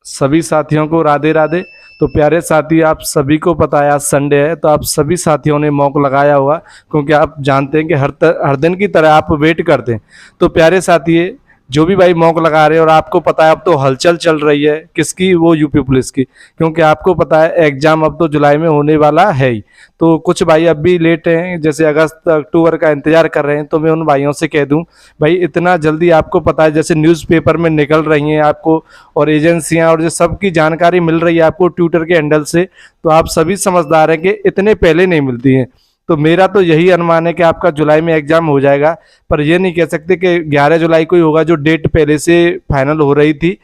सभी साथियों को राधे राधे। तो प्यारे साथी, आप सभी को पता है आज संडे है, तो आप सभी साथियों ने मॉक लगाया होगा, क्योंकि आप जानते हैं कि हर दिन की तरह आप वेट करते हैं। तो प्यारे साथी, जो भी भाई मॉक लगा रहे हैं, और आपको पता है अब तो हलचल चल रही है किसकी, वो यूपी पुलिस की, क्योंकि आपको पता है एग्जाम अब तो जुलाई में होने वाला है ही। तो कुछ भाई अब भी लेट हैं, जैसे अगस्त अक्टूबर का इंतजार कर रहे हैं, तो मैं उन भाइयों से कह दूं भाई इतना जल्दी, आपको पता है जैसे न्यूज़पेपर में निकल रही हैं आपको, और एजेंसियां और जो सबकी जानकारी मिल रही है आपको ट्विटर के हैंडल से, तो आप सभी समझदार हैं कि इतने पहले नहीं मिलती हैं। तो मेरा तो यही अनुमान है कि आपका जुलाई में एग्जाम हो जाएगा, पर ये नहीं कह सकते कि 11 जुलाई को ही होगा, जो डेट पहले से फाइनल हो रही थी।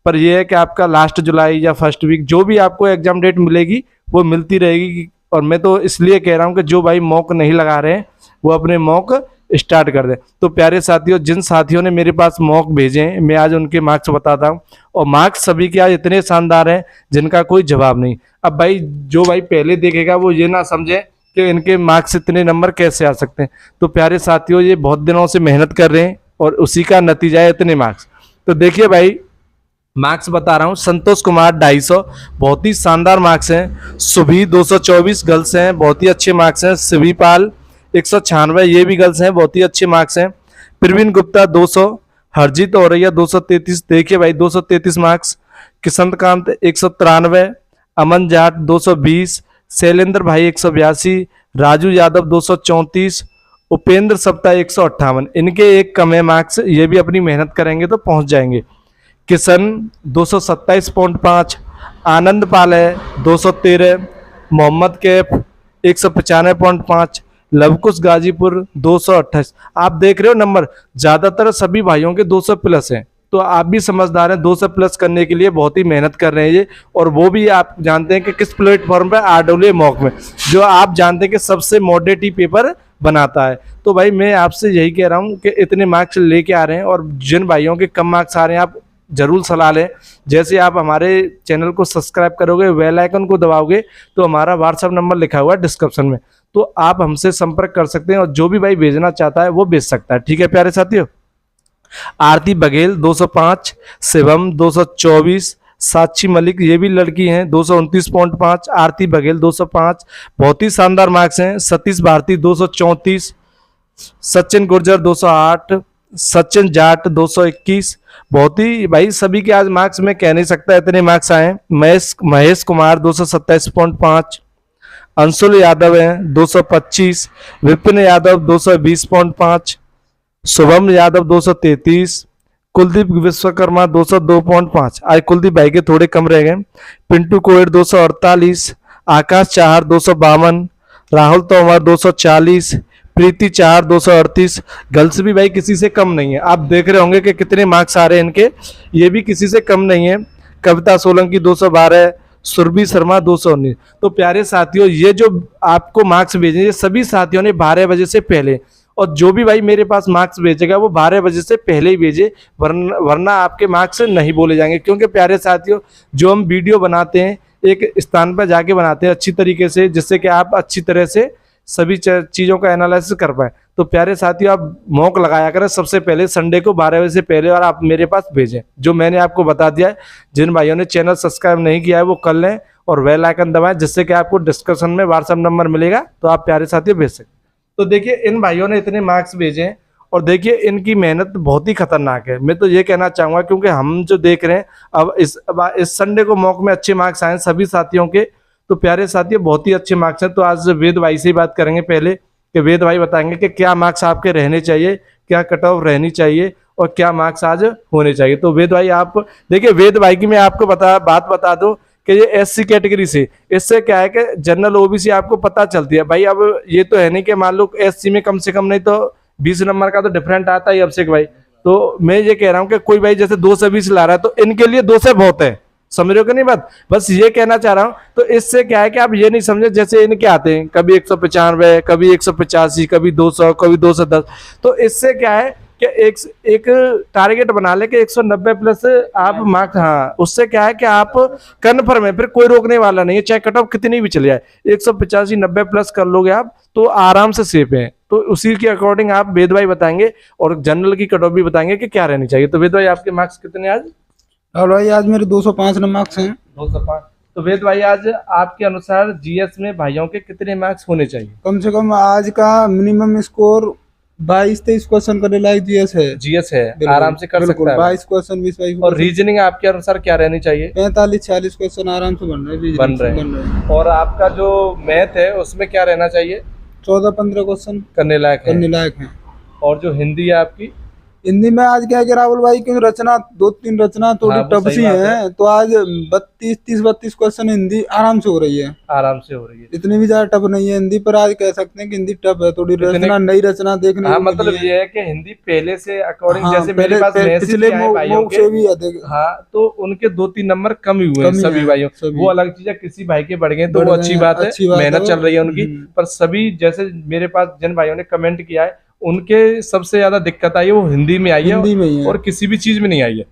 पर यह है कि आपका लास्ट जुलाई या फर्स्ट वीक जो भी आपको एग्जाम डेट मिलेगी वो मिलती रहेगी। और मैं तो इसलिए कह रहा हूँ कि जो भाई मॉक नहीं लगा रहे हैं वो अपने मॉक स्टार्ट कर दें। तो प्यारे साथियों, जिन साथियों ने मेरे पास मॉक भेजे हैं, मैं आज उनके मार्क्स बताता हूँ, और मार्क्स सभी के आज इतने शानदार हैं जिनका कोई जवाब नहीं। अब भाई जो भाई पहले देखेगा वो ये ना समझे कि इनके मार्क्स इतने नंबर कैसे आ सकते हैं। तो प्यारे साथियों, ये बहुत दिनों से मेहनत कर रहे हैं और उसी का नतीजा है इतने मार्क्स। तो देखिए भाई, मार्क्स बता रहा हूँ। संतोष कुमार 250, बहुत ही शानदार मार्क्स हैं। सुभी 224 गर्ल्स हैं, बहुत ही अच्छे मार्क्स हैं। शिवीपाल 196, ये भी गर्ल्स हैं, बहुत ही अच्छे मार्क्स हैं। प्रवीण गुप्ता 200, हरजीत औरैया 233, देखिए भाई 233 मार्क्स। किशनकांत 193, अमन जाट 220, शैलेंद्र भाई 182, राजू यादव 234, उपेंद्र सप्ताह 158। इनके एक कम है मार्क्स, ये भी अपनी मेहनत करेंगे तो पहुंच जाएंगे। किशन 227.5, आनंद पाल है 213, मोहम्मद कैफ 195.5, लवकुश गाजीपुर 228। आप देख रहे हो नंबर, ज़्यादातर सभी भाइयों के 200 प्लस हैं। तो आप भी समझदार हैं, 200 प्लस करने के लिए बहुत ही मेहनत कर रहे हैं ये। और वो भी आप जानते हैं कि किस प्लेटफॉर्म पर, आरडब्ल्यू मॉक में, जो आप जानते हैं कि सबसे मॉडरेट ही पेपर बनाता है। तो भाई मैं आपसे यही कह रहा हूँ कि इतने मार्क्स लेके आ रहे हैं, और जिन भाइयों के कम मार्क्स आ रहे हैं आप जरूर सलाह लें। जैसे आप हमारे चैनल को सब्सक्राइब करोगे, बेल आइकन को दबाओगे, तो हमारा व्हाट्सएप नंबर लिखा हुआ है डिस्क्रिप्शन में, तो आप हमसे संपर्क कर सकते हैं, और जो भी भाई भेजना चाहता है वो भेज सकता है। ठीक है प्यारे साथियों। आरती बघेल 205, शिवम 224, साक्षी मलिक, ये भी लड़की हैं, 229.5, आरती बघेल 205, बहुत ही शानदार मार्क्स हैं। सतीश भारती 234, सचिन गुर्जर 208, सचिन जाट 221, बहुत ही भाई सभी के आज मार्क्स में कह नहीं सकता इतने मार्क्स आए। महेश कुमार 227.5, अंशुल यादव हैं 225, विपिन यादव 220.5, शुभम यादव 233, कुलदीप विश्वकर्मा 202.5, आज कुलदीप भाई के थोड़े कम रह गए। पिंटू कोयर 248, आकाश चाहर 252, राहुल तोमर 240, प्रीति चार 238। गर्ल्स भी भाई किसी से कम नहीं है, आप देख रहे होंगे कि कितने मार्क्स आ रहे हैं इनके, ये भी किसी से कम नहीं है। कविता सोलंकी 212, सुरभि शर्मा 219। तो प्यारे साथियों, ये जो आपको मार्क्स भेजे, ये सभी साथियों ने 12 बजे से पहले, और जो भी भाई मेरे पास मार्क्स भेजेगा वो 12 बजे से पहले ही भेजे, वरना आपके मार्क्स नहीं बोले जाएंगे। क्योंकि प्यारे साथियों, जो हम वीडियो बनाते हैं एक स्थान पर जाके बनाते हैं अच्छी तरीके से, जिससे कि आप अच्छी तरह से सभी चीज़ों का एनालिसिस कर पाए। तो प्यारे साथियों, आप मॉक लगाया करें सबसे पहले संडे को 12 बजे से पहले, और आप मेरे पास भेजें जो मैंने आपको बता दिया है। जिन भाइयों ने चैनल सब्सक्राइब नहीं किया है वो कर लें, और बेल आइकन दबाएं, जिससे कि आपको डिस्क्रिप्शन में व्हाट्सएप नंबर मिलेगा, तो आप प्यारे साथियों भेज सकते। तो देखिए, इन भाइयों ने इतने मार्क्स भेजे हैं, और देखिए इनकी मेहनत बहुत ही खतरनाक है। मैं तो ये कहना चाहूँगा, क्योंकि हम जो देख रहे हैं अब इस संडे को मॉक में अच्छे मार्क्स आए सभी साथियों के। तो प्यारे साथियों, बहुत ही अच्छे मार्क्स हैं। तो आज वेद भाई से ही बात करेंगे पहले, कि वेद भाई बताएंगे कि क्या मार्क्स आपके रहने चाहिए, क्या कट ऑफ रहनी चाहिए, और क्या मार्क्स आज होने चाहिए। तो वेद भाई, आप देखिए, वेद भाई की मैं आपको बात बता दूं कि ये एससी कैटेगरी से, इससे क्या है कि जनरल ओबीसी आपको पता चलती है भाई। अब ये तो है नहीं कि मान लो एससी में कम से कम नहीं तो 20 नंबर का तो डिफरेंट आता है अभिषेक भाई। तो मैं ये कह रहा हूँ कि कोई भाई जैसे 2 से 20 ला रहा है, तो इनके लिए 2 से बहुत है, समझ रहे हो कि नहीं बात, बस ये कहना चाह रहा हूं। तो इससे क्या है कि आप ये नहीं समझे, जैसे इनके आते हैं कभी 195, कभी 185, कभी 200, कभी 210। तो इससे क्या है कि एक टारगेट बना ले कि 190 प्लस आप मार्क्स, हाँ, उससे क्या है कि आप कन्फर्म है, फिर कोई रोकने वाला नहीं है, चाहे कट ऑफ कितनी भी चले जाए। 185 90 प्लस कर लोगे आप तो आराम से सेफ है। तो उसी के अकॉर्डिंग आप वेद भाई बताएंगे, और जनरल की कट ऑफ भी बताएंगे कि क्या रहनी चाहिए। तो वेद भाई, आपके मार्क्स कितने आज? और भाई आज मेरे 205 मार्क्स हैं। 205। तो वेद भाई आज आपके अनुसार जीएस में भाइयों के कितने मार्क्स होने चाहिए? कम से कम आज का मिनिमम स्कोर 22-23 क्वेश्चन करने लायक जीएस है। जीएस है, बिल्कुल, आराम से कर बिल्कुल, सकता है। 22 क्वेश्चन 20-22 और रीजनिंग आपके अनुसार क्या रहनी चाहिए? 45-46 क्वेश्चन आराम से बन रहे हैं, बन रहे हैं। और आपका जो मैथ है उसमें क्या रहना चाहिए? 14-15 क्वेश्चन करने लायक है। करने लायक है। और जो हिंदी है आपकी? हिंदी में आज क्या है कि राहुल भाई की रचना 2-3 रचना थोड़ी हाँ, वो टफ सही सी बात है, तो आज 32 क्वेश्चन हिंदी आराम से हो रही है। आराम से हो रही है। इतनी भी ज्यादा टफ नहीं है हिंदी, पर आज कह सकते हैं कि हिंदी टफ है थोड़ी। रचना, नई रचना देखने हाँ, को मतलब मिली है। ये है कि हिंदी पहले से अकॉर्डिंग, हाँ, जैसे मेरे पास मैसेज पिछले आए भाइयों मॉक से भी अधिक। हाँ, तो उनके 2-3 नंबर कम ही हुए हैं सभी भाइयों। वो अलग चीज है, किसी भाई के बढ़ गए तो वो अच्छी बात है, मेहनत चल रही है उनकी। पर सभी जैसे मेरे पास जिन भाइयों ने कमेंट किया है उनके सबसे ज्यादा दिक्कत आई है वो हिंदी में आई है, और किसी भी चीज में नहीं आई है।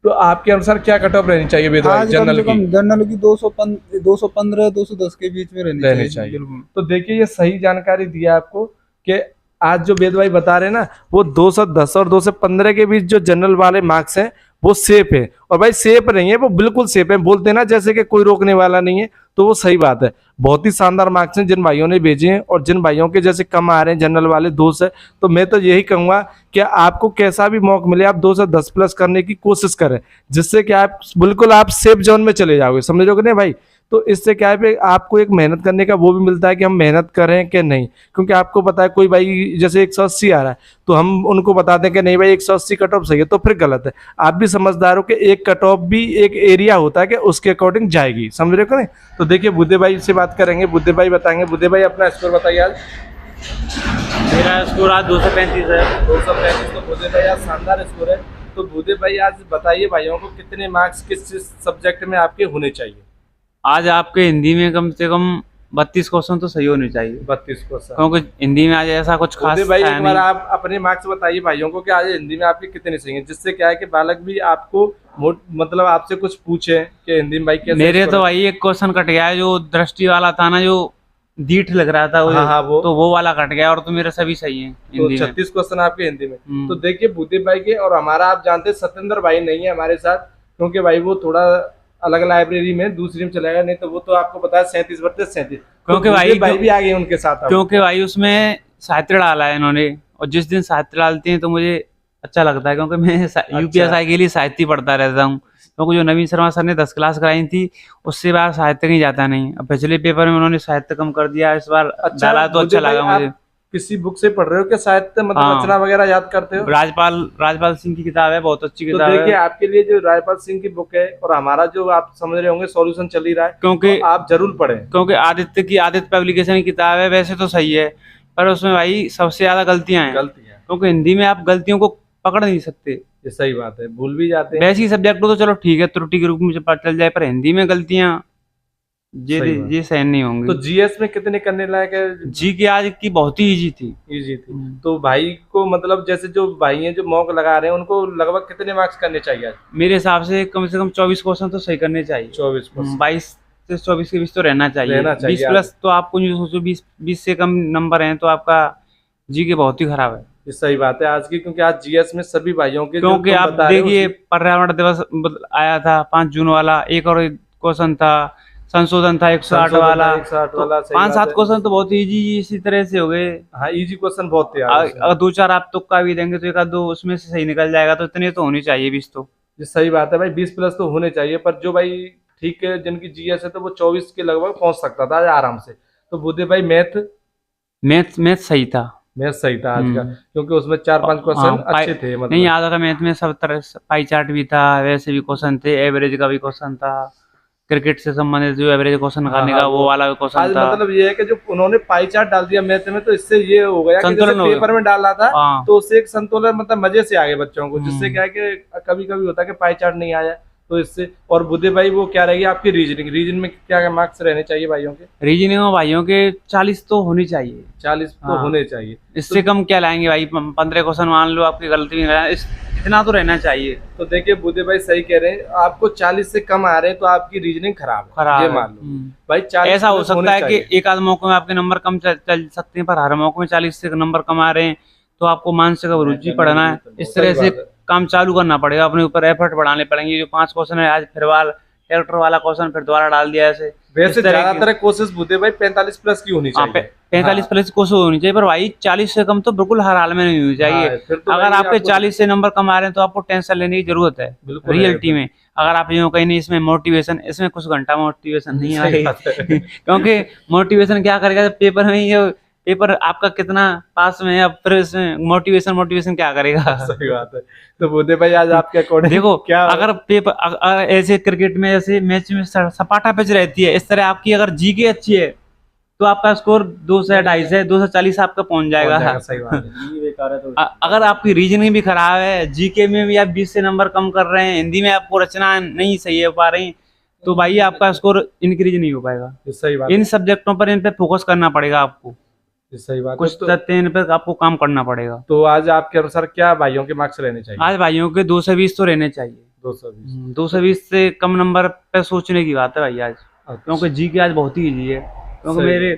तो आपके अनुसार क्या कट ऑफ रहनी चाहिए वेद भाई जनरल की? जनरल की 215-210 के बीच में रहनी चाहिए। तो देखिए, ये सही जानकारी दी है आपको कि आज जो वेद भाई बता रहे हैं ना, वो 210 और 215 के बीच जो जनरल वाले मार्क्स हैं वो सेफ है। और भाई सेफ नहीं है, वो बिल्कुल सेफ है। बोलते हैं ना जैसे कि कोई रोकने वाला नहीं है, तो वो सही बात है। बहुत ही शानदार मार्क्स हैं जिन भाइयों ने भेजे हैं, और जिन भाइयों के जैसे कम आ रहे हैं जनरल वाले 2 से, तो मैं तो यही कहूंगा कि आपको कैसा भी मौका मिले आप 2 से 10 प्लस करने की कोशिश करें, जिससे कि आप बिल्कुल आप सेफ जोन में चले जाओगे। समझ रहे हो कि नहीं भाई? तो इससे क्या है, आपको एक मेहनत करने का वो भी मिलता है कि हम मेहनत करें कि नहीं। क्योंकि आपको पता है कोई भाई जैसे 180 आ रहा है, तो हम उनको बताते हैं कि नहीं भाई 180 कट ऑफ सही है, तो फिर गलत है। आप भी समझदार हो कि एक कट ऑफ भी एक एरिया होता है कि उसके अकॉर्डिंग जाएगी। समझ रहे हो कि नहीं? तो देखिए बुद्धे भाई से बात करेंगे, बुद्धे भाई बताएंगे। बुद्धे भाई अपना स्कोर बताइए आज। मेरा स्कोर आज 235 है। 235। तो बुद्धे भाई आज शानदार स्कोर है। तो बुद्धे भाई आज बताइए भाइयों को कितने मार्क्स किस सब्जेक्ट में आपके होने चाहिए? आज आपके हिंदी में कम से कम 32 क्वेश्चन तो सही होने चाहिए। 32 क्वेश्चन, क्योंकि हिंदी में आज ऐसा कुछ खास भाई है एक बार नहीं। आप अपने मार्क्स बताइए भाइयों को कि आज हिंदी में आपके कितने सही हैं, जिससे क्या है कि बालक भी आपको मतलब आपसे कुछ पूछे कि हिंदी में भाई कैसे। मेरे तो भाई एक क्वेश्चन कट गया है, जो दृष्टि वाला था ना, जो दीठ लग रहा था हाँ, वो वाला कट गया, और तो मेरे सभी सही है तो 36 क्वेश्चन आपके हिंदी में। तो देखिए बुद्धि भाई के और हमारा, आप जानते हैं सत्येंद्र भाई नहीं है हमारे साथ, क्योंकि भाई वो थोड़ा अलग लाइब्रेरी में दूसरी में चला गया, नहीं तो वो तो आपको पता है 37 क्योंकि भाई भी आ गए उनके साथ। क्योंकि भाई उसमें साहित्य डाला है इन्होंने, और जिस दिन साहित्य डालते हैं तो मुझे अच्छा लगता है, क्योंकि मैं यूपीएसआई के लिए साहित्य पढ़ता रहता हूँ। क्योंकि जो नवीन शर्मा सर ने 10 क्लास कराई थी, उससे बार साहित्य कहीं जाता नहीं। अब पिछले पेपर में उन्होंने साहित्य कम कर दिया, इस बार डाला तो अच्छा लगा मुझे। किसी बुक से पढ़ रहे हो क्या साहित्य, मतलब रचना वगैरह याद करते हो? राजपाल सिंह की किताब है, बहुत अच्छी किताब है। तो देखिए आपके लिए जो राजपाल सिंह की बुक है और हमारा जो आप समझ रहे होंगे सॉल्यूशन चल ही रहा है, क्योंकि तो आप जरूर पढ़ें। क्योंकि आदित्य पब्लिकेशन की किताब है, वैसे तो सही है, पर उसमें भाई सबसे ज्यादा गलतियां हैं। क्योंकि हिंदी में आप गलतियों को पकड़ नहीं सकते। ये सही बात है, भूल भी जाते हैं। वैसे ही सब्जेक्ट तो चलो ठीक है, त्रुटि के रूप में पता चल जाए, पर हिंदी में गलतियां ये सहन नहीं होंगी। तो जीएस में कितने करने लायक है? जी की आज की बहुत ही इजी थी। तो भाई को मतलब जैसे जो भाई हैं जो मॉक लगा रहे हैं, उनको लगभग कितने मार्क्स करने चाहिए आज? मेरे हिसाब से कम 24 क्वेश्चन तो सही करने चाहिए। 24 22 से 24 के बीच तो रहना चाहिए। 20 प्लस तो आपको जो सोचो 20 से कम नंबर हैं तो आपका जी के बहुत ही खराब है। ये सही बात है आज की, क्योंकि आज जीएस में सभी भाइयों के, क्योंकि आप देखिए पर्यावरण दिवस आया था 5 जून वाला, एक और क्वेश्चन था, संशोधन था 108 वाला, 5-7 क्वेश्चन तो बहुत इजी इसी तरह से हो गए। हाँ, इजी क्वेश्चन बहुत थे। अगर 2-4 आप तुक्का भी देंगे तो 1-2 उसमें से सही निकल जाएगा, तो इतने तो होनी चाहिए 20 तो। ये सही बात है भाई, 20 प्लस तो होने चाहिए। पर जो भाई ठीक है जिनकी जीएस है तो वो 24 के लगभग पहुंच सकता था आराम से। तो बुद्धे भाई मैथ सही था। मैथ सही था आज का, क्योंकि उसमें 4-5 क्वेश्चन अच्छे थे। मतलब नहीं, आज का मैथ में सब तरह पाई चार्ट भी था, वैसे भी क्वेश्चन थे, एवरेज का भी क्वेश्चन था, क्रिकेट से संबंधित जो एवरेज क्वेश्चन निकालने का वो वाला क्वेश्चन था। मतलब ये है कि जो उन्होंने पाई चार्ट डाल दिया मैथ में, तो इससे ये हो गया कि जैसे पेपर में डाला था तो उससे एक संतुलन, मतलब मजे से आ गए बच्चों को। जिससे क्या है कि कभी कभी होता है कि पाई चार्ट नहीं आया, तो इससे। और बुद्धे भाई वो क्या रहेगी आपकी रीजनिंग में क्या मार्क्स रहने चाहिए भाइयों के? रीजनिंग में भाइयों के 40 तो होने चाहिए। 40 तो होने चाहिए, इससे कम क्या लाएंगे भाई? 15 क्वेश्चन मान लो आपकी गलती नहीं, इतना तो रहना चाहिए। तो देखिए बुद्धे भाई सही कह रहे हैं, आपको 40 से कम आ रहे हैं तो आपकी रीजनिंग खराब है, ये मान लो भाई। 40 ऐसा हो सकता है कि एक आध मौके में आपके नंबर कम चल सकते हैं, पर हर मौके में 40 से नंबर कम आ रहे हैं तो आपको मानसिक अभिरुचि पढ़ना है, इस तरह से काम चालू करना पड़ेगा, अपने ऊपर एफर्ट बढ़ाने पड़ेंगे। जो 5 क्वेश्चन है आज फिर वाला कैरेक्टर वाला क्वेश्चन फिर दोबारा डाल दिया ऐसे। वैसे इस तरह की- ज्यादातर कोशिश बुद्धे भाई 45 प्लस की होनी हाँ, चाहिए। 45 प्लस कोशिश होनी चाहिए, पर भाई 40 से कम तो बिल्कुल हर हाल में नहीं होनी चाहिए। हाँ, फिर तो अगर भाई आपके आपको- 40 से नंबर कम आ रहे हैं तो आपको टेंशन लेने की जरूरत है बिल्कुल रियलिटी है, में। अगर आप यूँ कहीं नहीं, इसमें मोटिवेशन, इसमें कुछ घंटा मोटिवेशन नहीं सही आएगी बात है। क्योंकि मोटिवेशन क्या करेगा पेपर में, ये पेपर आपका कितना पास में है, अब फिर इसमें मोटिवेशन क्या करेगा। सही बात है। तो बुद्धे भाई आज आपके अकॉर्डिंग देखो क्या अगर पेपर अगर ऐसे क्रिकेट में ऐसे मैच में सपाटा पिच रहती है, इस तरह आपकी अगर जीके अच्छी है तो आपका स्कोर 2 से 250 है, 240 आपका पहुंच जाएगा। सही बात है। बेकार है तो अगर आपकी रीजनिंग भी खराब है, जीके में भी आप 20 से नंबर कम कर रहे हैं, हिंदी में आपको रचना नहीं सही हो पा रही, तो भाई आपका स्कोर इंक्रीज नहीं हो पाएगा। ये सही बात इन सब्जेक्टों पर इन पे फोकस करना पड़ेगा आपको, है। सही बात है। कुछ तथ्य इन पर आपको काम करना पड़ेगा। तो आज आपके अनुसार क्या भाइयों के मार्क्स रहने चाहिए? आज भाइयों के 2 से 20 तो रहने चाहिए। 220। 2 से 20 से कम नंबर पे सोचने की बात है भाई आज, क्योंकि जीके आज बहुत ही इजी है, क्योंकि सही। मेरे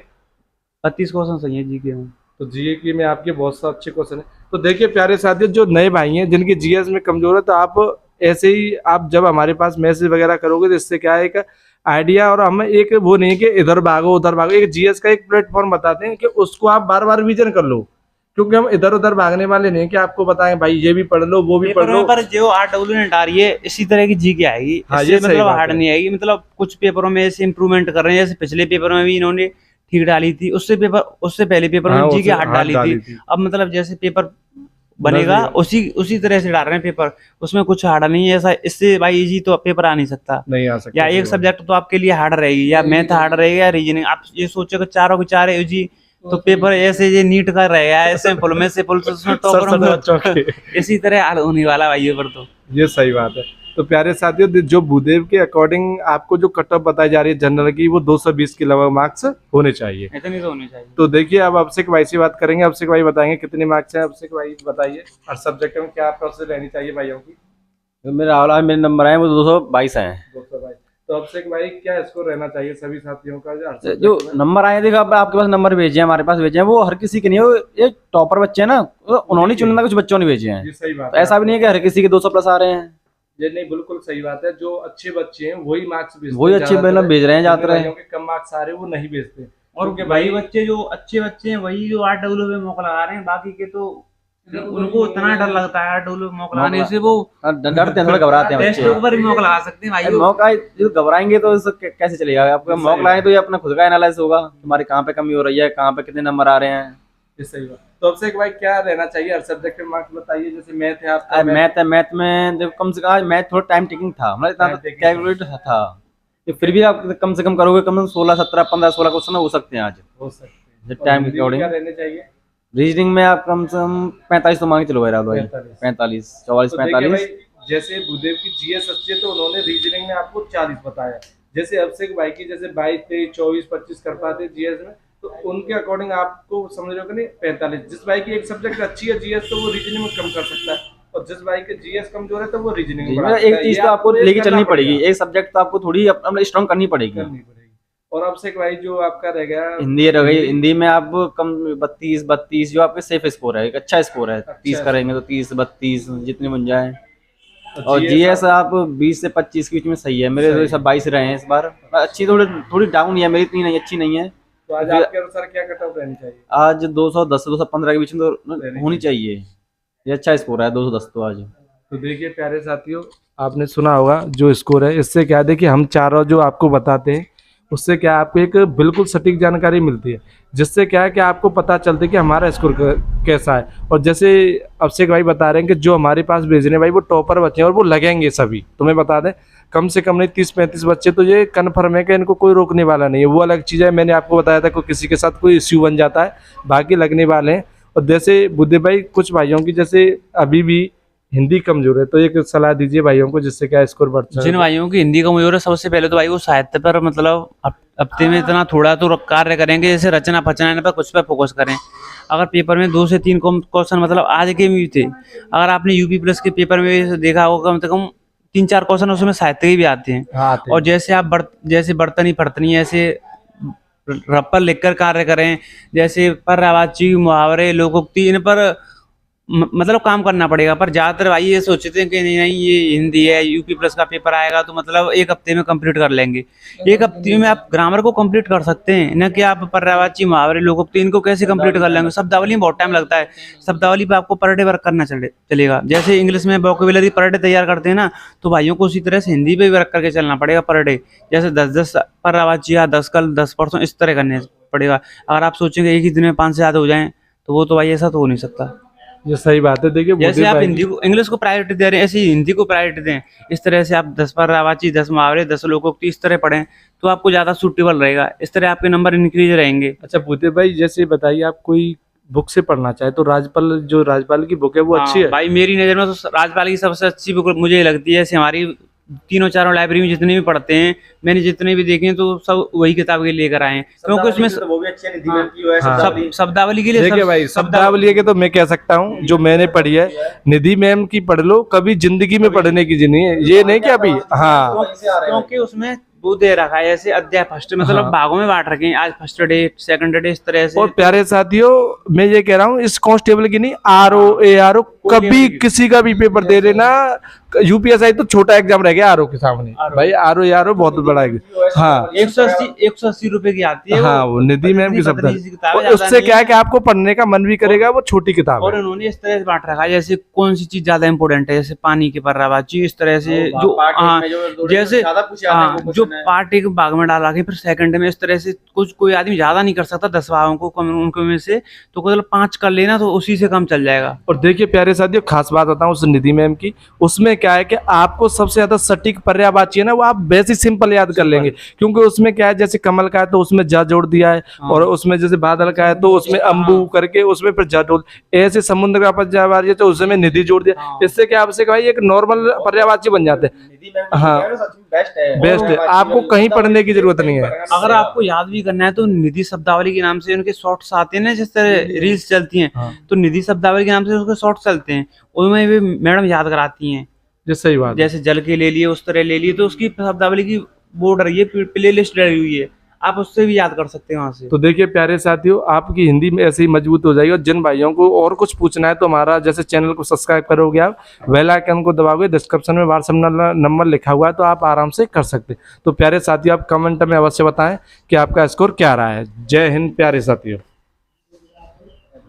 32 क्वेश्चन सही है जीके में। तो जीके में आपके बहुत से अच्छे क्वेश्चन है। तो देखिए प्यारे साथियों, जो नए भाई हैं जिनकी जीएस में कमजोर है, तो आप ऐसे ही आप जब हमारे पास मैसेज वगैरह करोगे तो इससे क्या है एक आइडिया, और हमें एक वो नहीं है कि इधर भागो उधर भागो, एक जीएस का एक प्लेटफॉर्म बताते हैं कि उसको आप बार बार रिवीजन कर लो, क्योंकि हम इधर उधर भागने वाले नहीं कि आपको बताएं भाई ये भी पढ़ लो वो भी पढ़ पेपर लो। में पर जो RW नेट आ रही है इसी तरह की जीके आएगी, हाँ, इससे ये सही मतलब बात हार्ड है। नहीं आएगी। मतलब कुछ पेपरों में ऐसे इंप्रूवमेंट कर रहे हैं, जैसे पिछले पेपर में भी इन्होंने ठीक डाली थी, उससे पहले पेपर हाँ, में जीके उससे हार्ड hard डाली थी। अब मतलब जैसे पेपर बनेगा उसी तरह से डाल रहे हैं पेपर, उसमें कुछ हार्ड नहीं है ऐसा। इससे भाई इजी तो पेपर आ नहीं सकता, नहीं आ सकता। या एक सब्जेक्ट तो आपके लिए हार्ड रहेगी, या मैथ हार्ड रहेगा या रीजनिंग। आप ये सोचो कि चारों के चार इजी, तो पेपर ऐसे ये नीट का रहेगा ऐसे फुल में से फुल, उसमें टॉपर बच्चों के इसी तरह हाल होने वाला भाई ये पर तो। ये सही बात है। तो प्यारे साथियों, जो भूदेव के अकॉर्डिंग आपको जो कट ऑफ बताई जा रही है जनरल की, वो 220 के लगभग मार्क्स होने चाहिए। इतनी तो होनी चाहिए। तो देखिए अब अभिषेक भाई से बात करेंगे। अभिषेक भाई बताएंगे कितने मार्क्स हैं। अभिषेक भाई बताइए हर सब्जेक्ट में क्या प्रोसेस रहनी चाहिए भाइयों की? जो मेरे हाल मेरे नंबर आए वो 222 हैं। 222। तो अभिषेक भाई क्या स्कोर रहना चाहिए सभी साथियों का हर subject जो में? नंबर आए देखो, अब आपके पास नंबर भेजे हैं, हमारे पास भेजे हैं, वो हर किसी के नहीं है। वो ये टॉपर बच्चे हैं ना, वो उन्होंने चुनना, कुछ बच्चों ने भेजे हैं। ये सही बात तो ऐसा भी नहीं है कि हर किसी के 200 प्लस आ रहे हैं। ये नहीं, बिल्कुल सही बात है। जो अच्छे बच्चे हैं वही मार्क्स भेजते वही हैं, अच्छे ज्यादातर मतलब भेज रहे हैं, जिन जाते रहे। भाइयों के कम मार्क्स आ रहे हैं वो नहीं भेजते। और क्योंकि भाई बच्चे जो अच्छे बच्चे हैं वही जो RW में मौका लगा रहे हैं, बाकी के तो उनको इतना डर लगता है RW में मौका लगाने से, वो डरते हैं, थोड़ा घबराते हैं टेस्ट बच्चे। ऊपर भी मौका लगा सकते हैं भाई। मौका जो घबराएंगे तो इससे कैसे चलेगा? आपका सही मौका लाए तो ये अपना खुद का एनालाइज होगा, तुम्हारे कहाँ पे कमी हो रही है, कहाँ पे कितने नंबर आ रहे हैं। ये सही बात। तो अभिषेक भाई क्या रहना चाहिए हर सब्जेक्ट में मार्क्स बताइए। जैसे मैथ है आपका, मैथ है, मैथ में देखो कम से कम आज मैथ थोड़ा टाइम टेकिंग था, मतलब इतना Time taking कैलकुलेट था। तो फिर भी आप कम से कम करोगे, कम से कम 16 17 15 16 क्वेश्चन हो सकते हैं आज हो सकते हैं। जो टाइम के और अकॉर्डिंग। क्या रहने चाहिए? रीजनिंग में आप कम से कम 45 तो मांग चलो भाई, 45। 45 44 तो देखिए 45। भाई, जैसे भूदेव की जीएस अच्छी है तो उन्होंने रीजनिंग में आपको 40 बताया। जैसे अभिषेक भाई की जैसे 22 23 24 25 कर पाते जीएस में, तो उनके अकॉर्डिंग आपको समझ रहे हो कि नहीं 45। जिस भाई की एक सब्जेक्ट अच्छी है जीएस, तो वो रीजनिंग में कम कर सकता है, और जिस भाई के जीएस कमजोर है तो वो रीजनिंग में बढ़ा सकता एक है। चीज ये तो आपको एक लेके करना चलनी पड़ेगी, पड़ेगा। एक सब्जेक्ट तो आपको थोड़ी अपना स्ट्रॉन्ग करनी पड़ेगी। करनी पड़ेगी। और अभिषेक भाई जो आपका रह गया हिंदी रह गई, हिंदी में आप कम 32 जो आपके सेफ स्कोर है, एक अच्छा स्कोर है। 30 करेंगे तो 30 32 जितने बन जाए। और जीएस आप 20 से 25 के बीच में सही है। मेरे तो सब 22 रहे हैं इस बार। अच्छी थोड़ी डाउन है मेरी, इतनी नहीं अच्छी नहीं है। तो आज आपके अनुसार क्या कट ऑफ रहनी चाहिए? आज 210 से 215 के बीच में तो होनी चाहिए। ये अच्छा स्कोर है 210 तो आज। तो देखिए प्यारे साथियों, आपने सुना होगा जो स्कोर है, इससे क्या देखिए हम चारों जो आपको बताते हैं उससे क्या आपको एक बिल्कुल सटीक जानकारी मिलती है, जिससे क्या है कि आपको पता चलता है कि हमारा स्कोर कैसा है। और जैसे अभिषेक भाई बता रहे हैं कि जो हमारे पास भेजने भाई वो टॉपर बच्चे हैं और वो लगेंगे सभी। तुम्हें बता दें कम से कम नहीं 30-35 बच्चे तो ये कन्फर्म है कि इनको कोई रोकने वाला नहीं है। वो अलग चीज़ है, मैंने आपको बताया था कोई किसी के साथ कोई इश्यू बन जाता है, बाकी लगने वाले हैं। और जैसे बुद्धि भाई कुछ भाइयों की जैसे अभी भी हिंदी कमजोर है, तो एक सलाह दीजिए भाइयों को जिससे क्या स्कोर बढ़ जाए। जिन भाइयों की हिंदी कमजोर है सबसे पहले तो भाई वो साहित्य पर मतलब हफ्ते में इतना थोड़ा तो कार्य करेंगे, जैसे रचना फचना पर कुछ पर फोकस करें। अगर पेपर में 2 से 3 क्वेश्चन मतलब आज के भी थे, अगर आपने यूपी प्लस के पेपर में देखा होगा कम से कम 3-4 क्वेश्चन उसमें साहित्य के भी आते हैं। और जैसे आप जैसे बर्तनी फर्तनी ऐसे रप्पर लिखकर कार्य करें, जैसे पर्यायवाची मुहावरे लोकोक्ति इन पर मतलब काम करना पड़ेगा। पर ज़्यादातर भाई ये सोचते हैं कि नहीं नहीं ये हिंदी है, यूपी प्लस का पेपर आएगा तो मतलब एक हफ्ते में कंप्लीट कर लेंगे। एक हफ्ते में आप ग्रामर को कंप्लीट कर सकते हैं, न कि आप पर्यायवाची मुहावरे लोगोक्ति इनको कैसे कंप्लीट कर लेंगे। शब्दावली में बहुत टाइम लगता है। शब्दावली पे आपको पर डे वर्क करना चलेगा। जैसे इंग्लिश में वोकेबुलरी पर डे तैयार करते हैं ना, तो भाइयों को उसी तरह से हिंदी पे भी वर्क करके चलना पड़ेगा पर डे। जैसे 10-10 पर्यायवाची या 10 कल 10 परसों इस तरह करने पड़ेगा। अगर आप सोचेंगे एक ही दिन में 5 से ज़्यादा हो जाएं तो वो तो भाई ऐसा तो हो नहीं सकता। ये सही बात है। देखिए जैसे मोदी आप भाई हिंदी को इंग्लिश को प्रायोरिटी दे रहे हैं, ऐसे ही हिंदी को प्रायोरिटी दें। इस तरह से आप 10 पर्यायवाची, 10 मुहावरे, 10 लोकोक्ति इस तरह पढ़ें तो आपको ज़्यादा सूटेबल रहेगा। इस तरह आपके नंबर इंक्रीज रहेंगे। अच्छा भूदेव भाई, जैसे बताइए आप कोई बुक से पढ़ना चाहे तो राजपाल की बुक है वो अच्छी हाँ, है। भाई मेरी नज़र में तो राजपाल की सबसे अच्छी बुक मुझे ये लगती है। ऐसे हमारी तीनों चारों लाइब्रेरी में जितने भी पढ़ते हैं, मैंने जितने भी देखे हैं तो सब वही किताब के लेकर आए हैं, क्योंकि उसमें वो भी अच्छी है, निधि मैम की वो है हाँ। शब्दावली। शब्दावली के लिए देखिए भाई, शब्दावली के तो मैं कह सकता हूँ जो मैंने पढ़ी है, निधि मैम की पढ़ लो, कभी जिंदगी में पढ़ने की नहीं है। ये नहीं कि अभी हाँ क्योंकि उसमें वो दे रखा है ऐसे अध्याय फर्स्ट मतलब हाँ। भागों में बांट रखे हैं। आज फर्स्ट डे, सेकंड डे, इस तरह से। और प्यारे साथियों, मैं ये कह रहा हूँ इस कांस्टेबल की नहीं, RO कभी किसी का भी पेपर दे देना। यूपीएसआई तो छोटा एग्जाम रह गया RO के सामने। भाई RO बहुत बड़ा है। हाँ 180 रुपए की आती है। हाँ, वो निधि मैम की शब्द पतली सी किताब है, और ज्यादा उससे नहीं क्या है है। कि आपको पढ़ने का मन भी करेगा। वो छोटी किताब और है। उन्होंने इस तरह से बांट रखा है जैसे कौन सी चीज ज्यादा इंपॉर्टेंट है, जैसे पानी की पर्यायवाची, इस तरह से जो हाँ जैसे हाँ जो पार्ट एक भाग में डाल रखे, फिर सेकंड में इस तरह से कुछ कोई आदमी ज्यादा नहीं कर सकता 10 भागों को उनके में से, तो मतलब 5 कर लेना तो उसी से कम चल जाएगा। और देखिए प्यारे साथियों, खास बात बताऊं उस निधि मैम की, उसमें क्या है कि आपको सबसे ज्यादा सटीक पर्यायवाची है ना, वो आप वैसे सिंपल याद कर लेंगे। क्योंकि उसमें क्या है, जैसे कमल का है तो उसमें जा जोड़ दिया है, और उसमें जैसे बादल का है तो उसमें अंबू करके उसमें फिर जा जोड़, ऐसे समुद्र का पर्यायवाची है तो उसमें निधि जोड़ दिया। इससे क्या आपसे भाई एक नॉर्मल पर्यायवाची बन जाते हैं। निधि मैम की हाँ। जो है ना, सच में बेस्ट है। बेस्ट है, आपको कहीं पढ़ने की जरूरत नहीं है। अगर आपको याद भी करना है तो निधि शब्दावली के नाम से उनके शॉर्ट्स आते हैं ना, जिस तरह रील्स चलती हैं, हाँ। तो निधि शब्दावली के नाम से उसके शॉर्ट्स चलते हैं, उनमें भी मैडम याद कराती हैं। ये सही बात है। जैसे जल के ले लिए, उस तरह ले लिए, तो उसकी शब्दावली की बोर्ड रही है, प्ले लिस्ट डली हुई है, आप उससे भी याद कर सकते हैं वहां से। तो देखिए प्यारे साथियों, आपकी हिंदी में ऐसे ही मजबूत हो जाएगी। और जिन भाइयों को और कुछ पूछना है तो हमारा जैसे चैनल को सब्सक्राइब करोगे, आप बेल आइकन को दबाओगे, डिस्क्रिप्शन में व्हाट्सएप नंबर लिखा हुआ है तो आप आराम से कर सकते। तो प्यारे साथियों, आप कमेंट में अवश्य बताएं कि आपका स्कोर क्या रहा है। जय हिंद प्यारे साथियों।